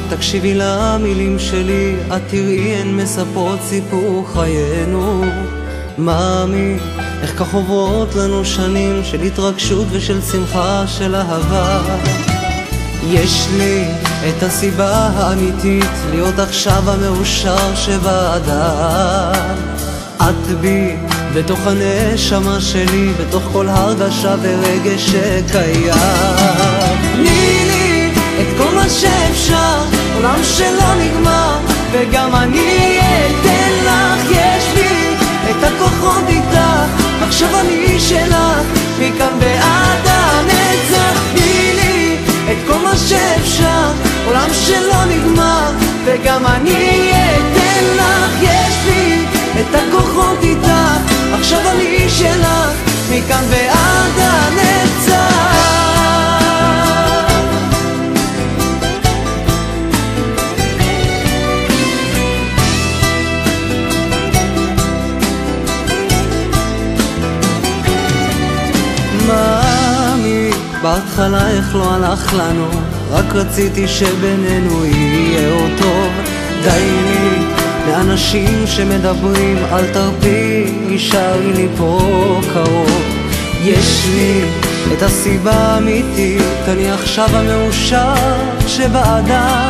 תקשיבי למילים שלי, את תראי הן מספרות סיפור חיינו. מאמי, איך כך עוברות לנו שנים של התרגשות ושל שמחה של אהבה. יש לי את הסיבה האמיתית להיות עכשיו המאושר שבאדם. את בי, בתוך הנשמה שלי, בתוך כל הרגשה ורגש שקיים. תני לי את כל מה שאפשר, עולם שלא נגמר, וגם אני אתן לך. יש לי את הכוחות איתך, עכשיו אני שלך, מכאן ועד הנצח. תני לי את כל מה שאפשר, עולם שלא נגמר, וגם אני אתן לך. יש לי את הכוחות איתך, עכשיו אני שלך, מכאן ועד הנצח. מאמי, בהתחלה איך לא הלך לנו, רק רציתי שבינינו יהיה עוד טוב. די לי לאנשים שמדברים, אל תרפי, יישארי לי פה קרוב. יש לי את הסיבה האמיתית, אני עכשיו המאושר שבאדם.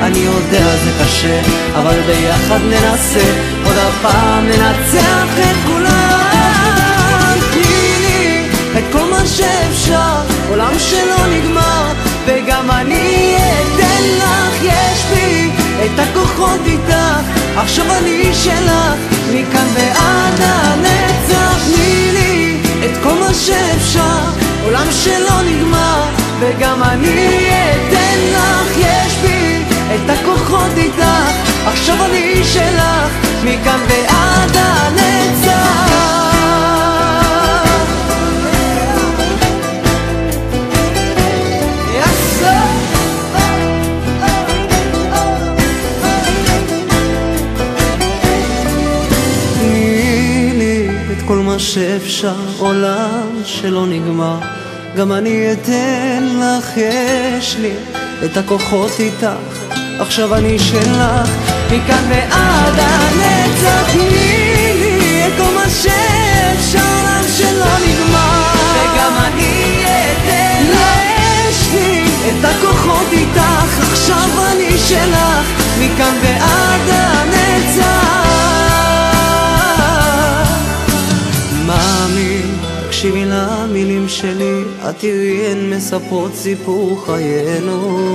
אני יודע זה קשה, אבל ביחד ננסה, עוד הפעם ננצח את כולם. תני לי את כל מה שאפשר, עולם שלא נגמר, וגם אני אתן לך. יש לי את הכוחות איתך, עכשיו אני שלך, מכאן ועד הנצח. תני לי את כל מה שאפשר, עולם שלא נגמר, וגם אני אתן לך. יש בי את הכוחות איתך, עכשיו אני שלך, מכאן ועד הנצח. כל מה שאפשר, עולם שלא נגמר, גם אני אתן לך. יש לי את הכוחות איתך, עכשיו אני שלך, מכאן ועד הנצח. תני לי את כל מה שאפשר, עולם שלא נגמר, וגם אני אתן לך. יש לי את הכוחות איתך, עכשיו אני שלך, מכאן ועד הנצח. מאמי, תקשיבי למילים שלי, את תראי הן מספרות סיפור חיינו.